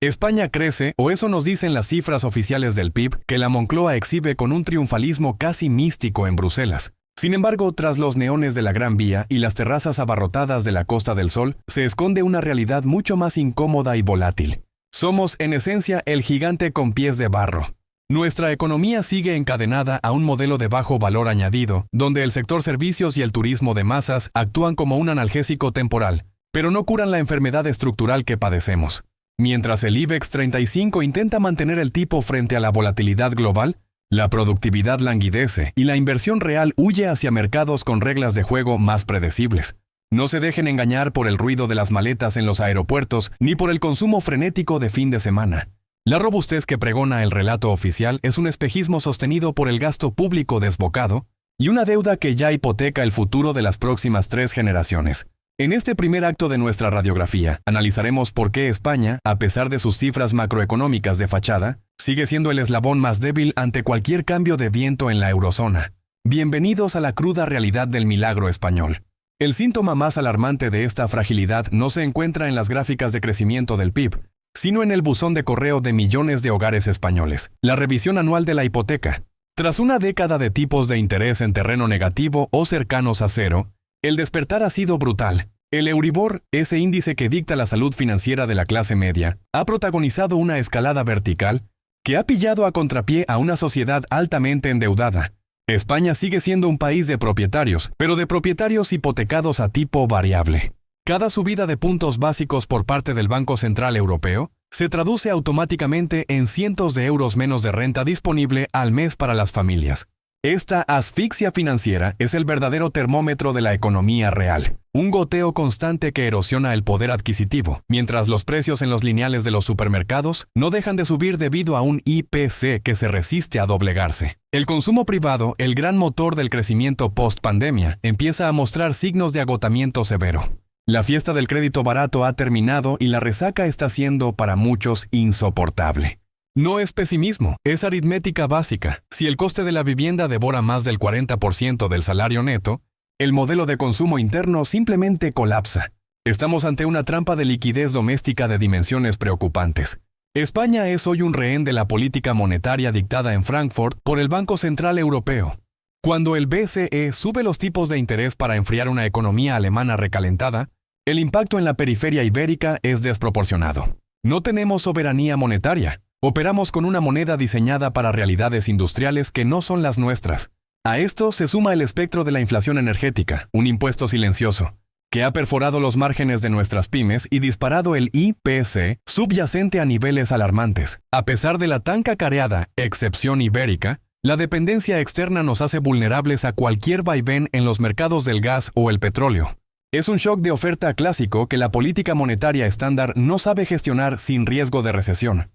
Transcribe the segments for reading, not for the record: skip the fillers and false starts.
España crece, o eso nos dicen las cifras oficiales del PIB, que la Moncloa exhibe con un triunfalismo casi místico en Bruselas. Sin embargo, tras los neones de la Gran Vía y las terrazas abarrotadas de la Costa del Sol, se esconde una realidad mucho más incómoda y volátil. Somos, en esencia, el gigante con pies de barro. Nuestra economía sigue encadenada a un modelo de bajo valor añadido, donde el sector servicios y el turismo de masas actúan como un analgésico temporal, pero no curan la enfermedad estructural que padecemos. Mientras el IBEX 35 intenta mantener el tipo frente a la volatilidad global, la productividad languidece y la inversión real huye hacia mercados con reglas de juego más predecibles. No se dejen engañar por el ruido de las maletas en los aeropuertos ni por el consumo frenético de fin de semana. La robustez que pregona el relato oficial es un espejismo sostenido por el gasto público desbocado y una deuda que ya hipoteca el futuro de las próximas 3 generaciones. En este primer acto de nuestra radiografía, analizaremos por qué España, a pesar de sus cifras macroeconómicas de fachada, sigue siendo el eslabón más débil ante cualquier cambio de viento en la eurozona. Bienvenidos a la cruda realidad del milagro español. El síntoma más alarmante de esta fragilidad no se encuentra en las gráficas de crecimiento del PIB, sino en el buzón de correo de millones de hogares españoles, la revisión anual de la hipoteca. Tras una década de tipos de interés en terreno negativo o cercanos a cero, el despertar ha sido brutal. El Euribor, ese índice que dicta la salud financiera de la clase media, ha protagonizado una escalada vertical que ha pillado a contrapié a una sociedad altamente endeudada. España sigue siendo un país de propietarios, pero de propietarios hipotecados a tipo variable. Cada subida de puntos básicos por parte del Banco Central Europeo se traduce automáticamente en cientos de euros menos de renta disponible al mes para las familias. Esta asfixia financiera es el verdadero termómetro de la economía real, un goteo constante que erosiona el poder adquisitivo, mientras los precios en los lineales de los supermercados no dejan de subir debido a un IPC que se resiste a doblegarse. El consumo privado, el gran motor del crecimiento post-pandemia, empieza a mostrar signos de agotamiento severo. La fiesta del crédito barato ha terminado y la resaca está siendo para muchos insoportable. No es pesimismo, es aritmética básica. Si el coste de la vivienda devora más del 40% del salario neto, el modelo de consumo interno simplemente colapsa. Estamos ante una trampa de liquidez doméstica de dimensiones preocupantes. España es hoy un rehén de la política monetaria dictada en Frankfurt por el Banco Central Europeo. Cuando el BCE sube los tipos de interés para enfriar una economía alemana recalentada, el impacto en la periferia ibérica es desproporcionado. No tenemos soberanía monetaria. Operamos con una moneda diseñada para realidades industriales que no son las nuestras. A esto se suma el espectro de la inflación energética, un impuesto silencioso, que ha perforado los márgenes de nuestras pymes y disparado el IPC subyacente a niveles alarmantes. A pesar de la tan cacareada excepción ibérica, la dependencia externa nos hace vulnerables a cualquier vaivén en los mercados del gas o el petróleo. Es un shock de oferta clásico que la política monetaria estándar no sabe gestionar sin riesgo de recesión.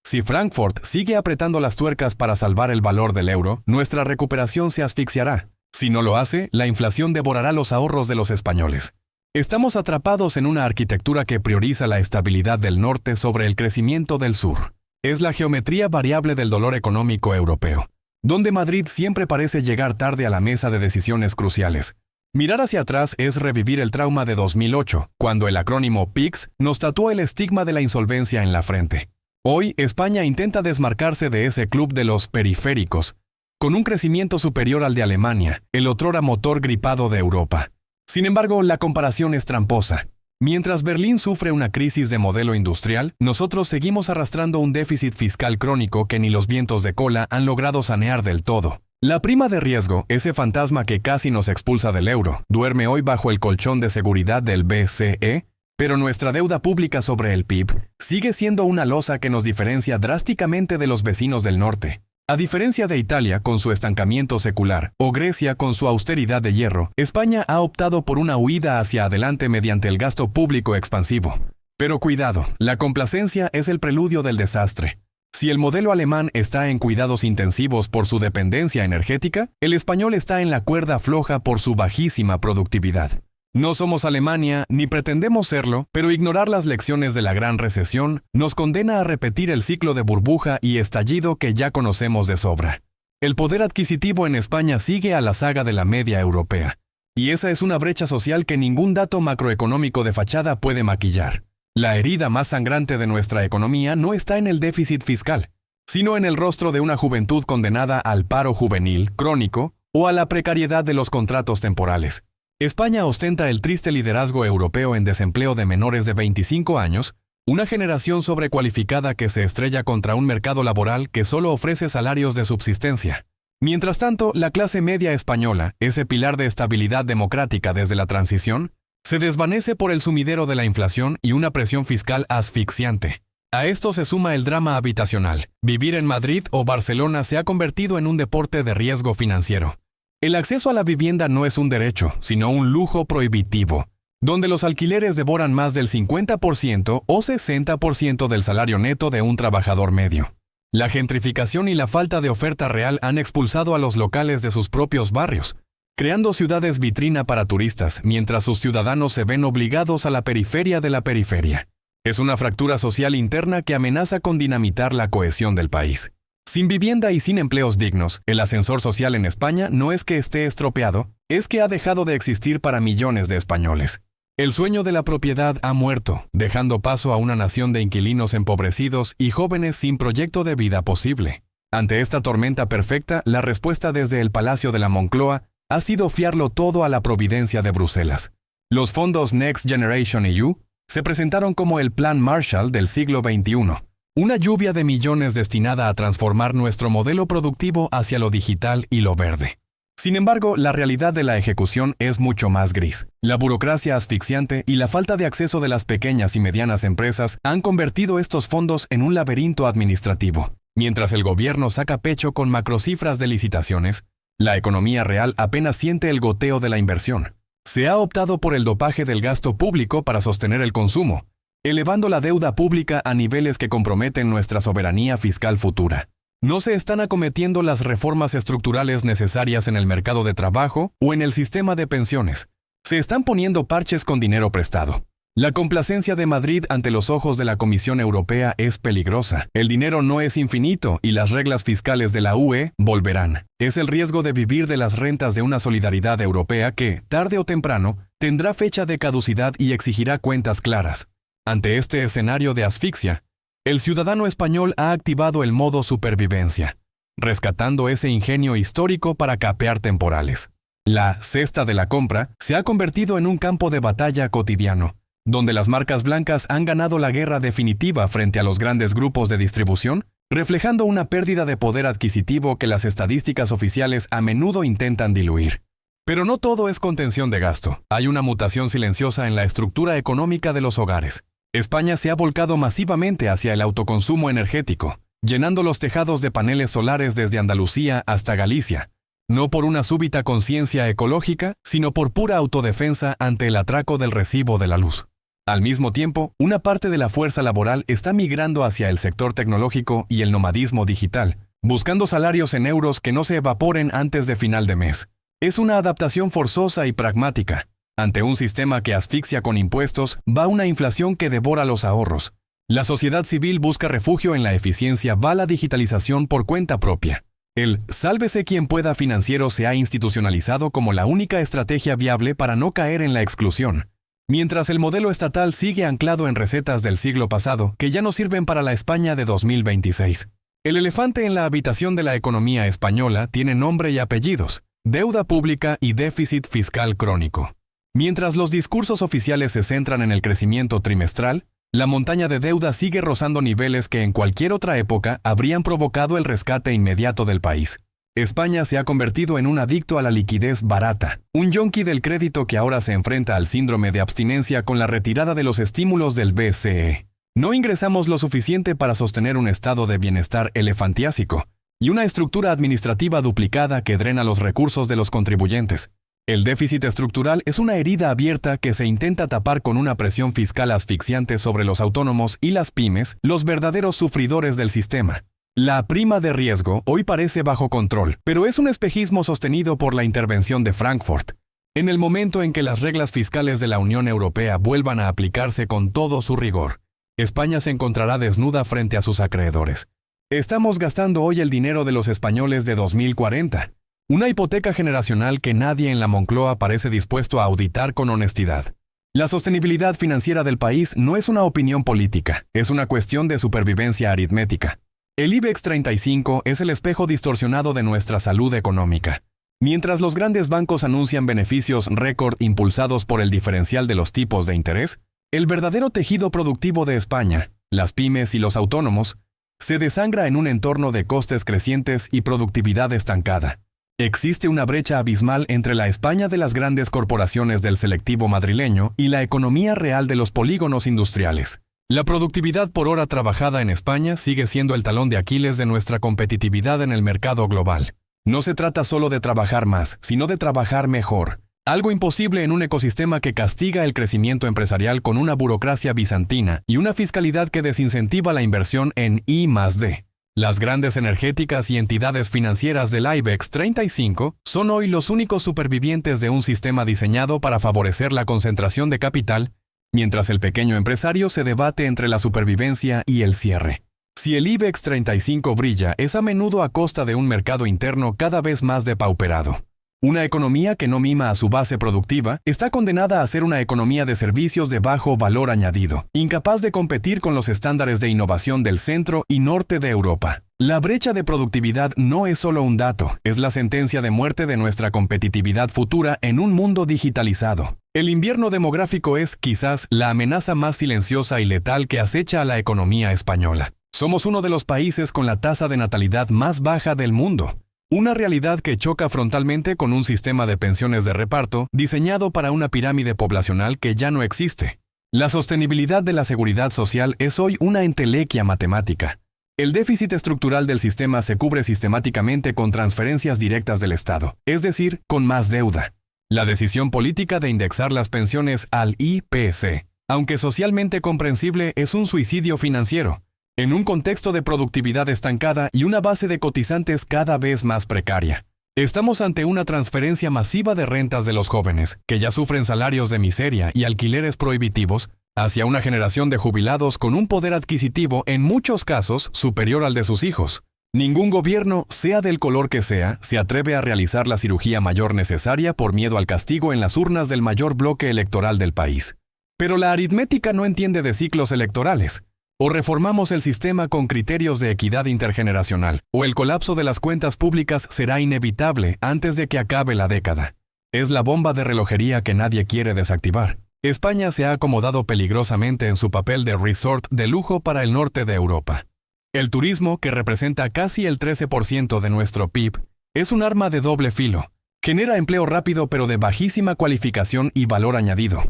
Si Frankfurt sigue apretando las tuercas para salvar el valor del euro, nuestra recuperación se asfixiará. Si no lo hace, la inflación devorará los ahorros de los españoles. Estamos atrapados en una arquitectura que prioriza la estabilidad del norte sobre el crecimiento del sur. Es la geometría variable del dolor económico europeo, donde Madrid siempre parece llegar tarde a la mesa de decisiones cruciales. Mirar hacia atrás es revivir el trauma de 2008, cuando el acrónimo PIX nos tatuó el estigma de la insolvencia en la frente. Hoy, España intenta desmarcarse de ese club de los periféricos, con un crecimiento superior al de Alemania, el otrora motor gripado de Europa. Sin embargo, la comparación es tramposa. Mientras Berlín sufre una crisis de modelo industrial, nosotros seguimos arrastrando un déficit fiscal crónico que ni los vientos de cola han logrado sanear del todo. La prima de riesgo, ese fantasma que casi nos expulsa del euro, duerme hoy bajo el colchón de seguridad del BCE, pero nuestra deuda pública sobre el PIB sigue siendo una losa que nos diferencia drásticamente de los vecinos del norte. A diferencia de Italia con su estancamiento secular o Grecia con su austeridad de hierro, España ha optado por una huida hacia adelante mediante el gasto público expansivo. Pero cuidado, la complacencia es el preludio del desastre. Si el modelo alemán está en cuidados intensivos por su dependencia energética, el español está en la cuerda floja por su bajísima productividad. No somos Alemania, ni pretendemos serlo, pero ignorar las lecciones de la gran recesión nos condena a repetir el ciclo de burbuja y estallido que ya conocemos de sobra. El poder adquisitivo en España sigue a la saga de la media europea, y esa es una brecha social que ningún dato macroeconómico de fachada puede maquillar. La herida más sangrante de nuestra economía no está en el déficit fiscal, sino en el rostro de una juventud condenada al paro juvenil crónico o a la precariedad de los contratos temporales. España ostenta el triste liderazgo europeo en desempleo de menores de 25 años, una generación sobrecualificada que se estrella contra un mercado laboral que solo ofrece salarios de subsistencia. Mientras tanto, la clase media española, ese pilar de estabilidad democrática desde la transición, se desvanece por el sumidero de la inflación y una presión fiscal asfixiante. A esto se suma el drama habitacional. Vivir en Madrid o Barcelona se ha convertido en un deporte de riesgo financiero. El acceso a la vivienda no es un derecho, sino un lujo prohibitivo, donde los alquileres devoran más del 50% o 60% del salario neto de un trabajador medio. La gentrificación y la falta de oferta real han expulsado a los locales de sus propios barrios, creando ciudades vitrina para turistas, mientras sus ciudadanos se ven obligados a la periferia de la periferia. Es una fractura social interna que amenaza con dinamitar la cohesión del país. Sin vivienda y sin empleos dignos, el ascensor social en España no es que esté estropeado, es que ha dejado de existir para millones de españoles. El sueño de la propiedad ha muerto, dejando paso a una nación de inquilinos empobrecidos y jóvenes sin proyecto de vida posible. Ante esta tormenta perfecta, la respuesta desde el Palacio de la Moncloa ha sido fiarlo todo a la providencia de Bruselas. Los fondos Next Generation EU se presentaron como el Plan Marshall del siglo XXI, una lluvia de millones destinada a transformar nuestro modelo productivo hacia lo digital y lo verde. Sin embargo, la realidad de la ejecución es mucho más gris. La burocracia asfixiante y la falta de acceso de las pequeñas y medianas empresas han convertido estos fondos en un laberinto administrativo. Mientras el gobierno saca pecho con macrocifras de licitaciones, la economía real apenas siente el goteo de la inversión. Se ha optado por el dopaje del gasto público para sostener el consumo, elevando la deuda pública a niveles que comprometen nuestra soberanía fiscal futura. No se están acometiendo las reformas estructurales necesarias en el mercado de trabajo o en el sistema de pensiones. Se están poniendo parches con dinero prestado. La complacencia de Madrid ante los ojos de la Comisión Europea es peligrosa. El dinero no es infinito y las reglas fiscales de la UE volverán. Es el riesgo de vivir de las rentas de una solidaridad europea que, tarde o temprano, tendrá fecha de caducidad y exigirá cuentas claras. Ante este escenario de asfixia, el ciudadano español ha activado el modo supervivencia, rescatando ese ingenio histórico para capear temporales. La cesta de la compra se ha convertido en un campo de batalla cotidiano, donde las marcas blancas han ganado la guerra definitiva frente a los grandes grupos de distribución, reflejando una pérdida de poder adquisitivo que las estadísticas oficiales a menudo intentan diluir. Pero no todo es contención de gasto. Hay una mutación silenciosa en la estructura económica de los hogares. España se ha volcado masivamente hacia el autoconsumo energético, llenando los tejados de paneles solares desde Andalucía hasta Galicia, no por una súbita conciencia ecológica, sino por pura autodefensa ante el atraco del recibo de la luz. Al mismo tiempo, una parte de la fuerza laboral está migrando hacia el sector tecnológico y el nomadismo digital, buscando salarios en euros que no se evaporen antes de final de mes. Es una adaptación forzosa y pragmática. Ante un sistema que asfixia con impuestos, va una inflación que devora los ahorros. La sociedad civil busca refugio en la eficiencia, va la digitalización por cuenta propia. El sálvese quien pueda financiero se ha institucionalizado como la única estrategia viable para no caer en la exclusión. Mientras el modelo estatal sigue anclado en recetas del siglo pasado, que ya no sirven para la España de 2026. El elefante en la habitación de la economía española tiene nombre y apellidos: deuda pública y déficit fiscal crónico. Mientras los discursos oficiales se centran en el crecimiento trimestral, la montaña de deuda sigue rozando niveles que en cualquier otra época habrían provocado el rescate inmediato del país. España se ha convertido en un adicto a la liquidez barata, un yonki del crédito que ahora se enfrenta al síndrome de abstinencia con la retirada de los estímulos del BCE. No ingresamos lo suficiente para sostener un estado de bienestar elefantiásico y una estructura administrativa duplicada que drena los recursos de los contribuyentes. El déficit estructural es una herida abierta que se intenta tapar con una presión fiscal asfixiante sobre los autónomos y las pymes, los verdaderos sufridores del sistema. La prima de riesgo hoy parece bajo control, pero es un espejismo sostenido por la intervención de Frankfurt. En el momento en que las reglas fiscales de la Unión Europea vuelvan a aplicarse con todo su rigor, España se encontrará desnuda frente a sus acreedores. Estamos gastando hoy el dinero de los españoles de 2040, una hipoteca generacional que nadie en la Moncloa parece dispuesto a auditar con honestidad. La sostenibilidad financiera del país no es una opinión política, es una cuestión de supervivencia aritmética. El IBEX 35 es el espejo distorsionado de nuestra salud económica. Mientras los grandes bancos anuncian beneficios récord impulsados por el diferencial de los tipos de interés, el verdadero tejido productivo de España, las pymes y los autónomos, se desangra en un entorno de costes crecientes y productividad estancada. Existe una brecha abismal entre la España de las grandes corporaciones del selectivo madrileño y la economía real de los polígonos industriales. La productividad por hora trabajada en España sigue siendo el talón de Aquiles de nuestra competitividad en el mercado global. No se trata solo de trabajar más, sino de trabajar mejor. Algo imposible en un ecosistema que castiga el crecimiento empresarial con una burocracia bizantina y una fiscalidad que desincentiva la inversión en I+D. Las grandes energéticas y entidades financieras del IBEX 35 son hoy los únicos supervivientes de un sistema diseñado para favorecer la concentración de capital, mientras el pequeño empresario se debate entre la supervivencia y el cierre. Si el IBEX 35 brilla, es a menudo a costa de un mercado interno cada vez más depauperado. Una economía que no mima a su base productiva está condenada a ser una economía de servicios de bajo valor añadido, incapaz de competir con los estándares de innovación del centro y norte de Europa. La brecha de productividad no es solo un dato, es la sentencia de muerte de nuestra competitividad futura en un mundo digitalizado. El invierno demográfico es, quizás, la amenaza más silenciosa y letal que acecha a la economía española. Somos uno de los países con la tasa de natalidad más baja del mundo. Una realidad que choca frontalmente con un sistema de pensiones de reparto diseñado para una pirámide poblacional que ya no existe. La sostenibilidad de la seguridad social es hoy una entelequia matemática. El déficit estructural del sistema se cubre sistemáticamente con transferencias directas del Estado, es decir, con más deuda. La decisión política de indexar las pensiones al IPC, aunque socialmente comprensible, es un suicidio financiero. En un contexto de productividad estancada y una base de cotizantes cada vez más precaria. Estamos ante una transferencia masiva de rentas de los jóvenes, que ya sufren salarios de miseria y alquileres prohibitivos, hacia una generación de jubilados con un poder adquisitivo en muchos casos superior al de sus hijos. Ningún gobierno, sea del color que sea, se atreve a realizar la cirugía mayor necesaria por miedo al castigo en las urnas del mayor bloque electoral del país. Pero la aritmética no entiende de ciclos electorales. O reformamos el sistema con criterios de equidad intergeneracional, o el colapso de las cuentas públicas será inevitable antes de que acabe la década. Es la bomba de relojería que nadie quiere desactivar. España se ha acomodado peligrosamente en su papel de resort de lujo para el norte de Europa. El turismo, que representa casi el 13% de nuestro PIB, es un arma de doble filo. Genera empleo rápido pero de bajísima cualificación y valor añadido.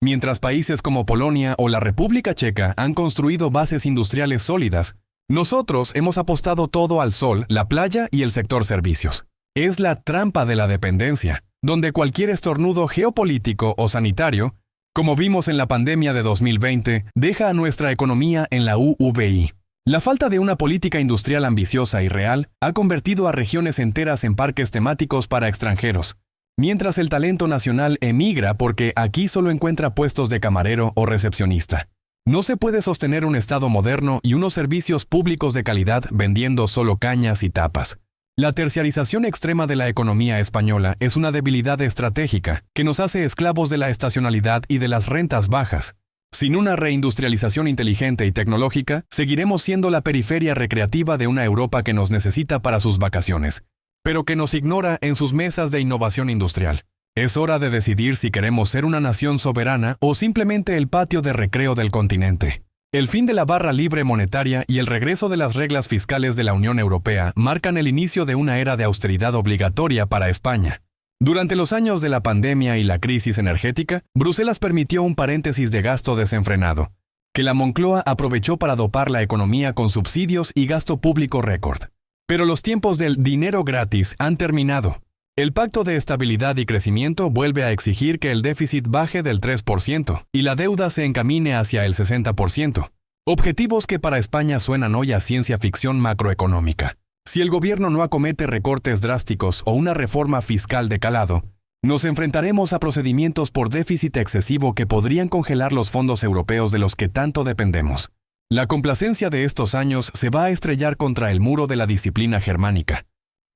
Mientras países como Polonia o la República Checa han construido bases industriales sólidas, nosotros hemos apostado todo al sol, la playa y el sector servicios. Es la trampa de la dependencia, donde cualquier estornudo geopolítico o sanitario, como vimos en la pandemia de 2020, deja a nuestra economía en la UVI. La falta de una política industrial ambiciosa y real ha convertido a regiones enteras en parques temáticos para extranjeros, mientras el talento nacional emigra porque aquí solo encuentra puestos de camarero o recepcionista. No se puede sostener un Estado moderno y unos servicios públicos de calidad vendiendo solo cañas y tapas. La terciarización extrema de la economía española es una debilidad estratégica que nos hace esclavos de la estacionalidad y de las rentas bajas. Sin una reindustrialización inteligente y tecnológica, seguiremos siendo la periferia recreativa de una Europa que nos necesita para sus vacaciones, pero que nos ignora en sus mesas de innovación industrial. Es hora de decidir si queremos ser una nación soberana o simplemente el patio de recreo del continente. El fin de la barra libre monetaria y el regreso de las reglas fiscales de la Unión Europea marcan el inicio de una era de austeridad obligatoria para España. Durante los años de la pandemia y la crisis energética, Bruselas permitió un paréntesis de gasto desenfrenado, que la Moncloa aprovechó para dopar la economía con subsidios y gasto público récord. Pero los tiempos del dinero gratis han terminado. El Pacto de Estabilidad y Crecimiento vuelve a exigir que el déficit baje del 3% y la deuda se encamine hacia el 60%. Objetivos que para España suenan hoy a ciencia ficción macroeconómica. Si el gobierno no acomete recortes drásticos o una reforma fiscal de calado, nos enfrentaremos a procedimientos por déficit excesivo que podrían congelar los fondos europeos de los que tanto dependemos. La complacencia de estos años se va a estrellar contra el muro de la disciplina germánica.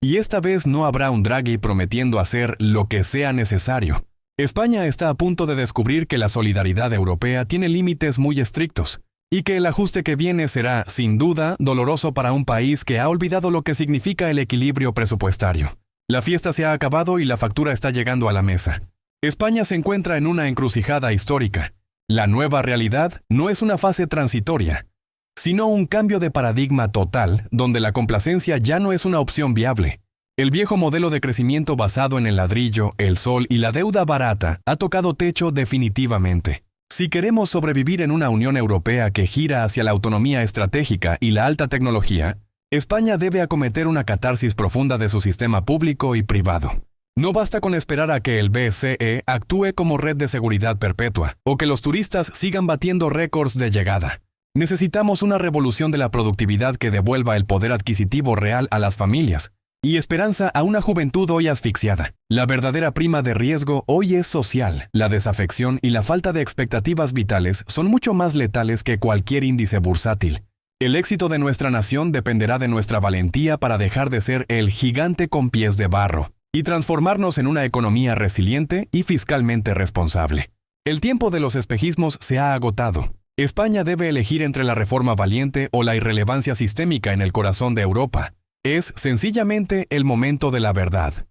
Y esta vez no habrá un Draghi prometiendo hacer lo que sea necesario. España está a punto de descubrir que la solidaridad europea tiene límites muy estrictos y que el ajuste que viene será, sin duda, doloroso para un país que ha olvidado lo que significa el equilibrio presupuestario. La fiesta se ha acabado y la factura está llegando a la mesa. España se encuentra en una encrucijada histórica. La nueva realidad no es una fase transitoria, sino un cambio de paradigma total donde la complacencia ya no es una opción viable. El viejo modelo de crecimiento basado en el ladrillo, el sol y la deuda barata ha tocado techo definitivamente. Si queremos sobrevivir en una Unión Europea que gira hacia la autonomía estratégica y la alta tecnología, España debe acometer una catarsis profunda de su sistema público y privado. No basta con esperar a que el BCE actúe como red de seguridad perpetua o que los turistas sigan batiendo récords de llegada. Necesitamos una revolución de la productividad que devuelva el poder adquisitivo real a las familias y esperanza a una juventud hoy asfixiada. La verdadera prima de riesgo hoy es social. La desafección y la falta de expectativas vitales son mucho más letales que cualquier índice bursátil. El éxito de nuestra nación dependerá de nuestra valentía para dejar de ser el gigante con pies de barro y transformarnos en una economía resiliente y fiscalmente responsable. El tiempo de los espejismos se ha agotado. España debe elegir entre la reforma valiente o la irrelevancia sistémica en el corazón de Europa. Es sencillamente el momento de la verdad.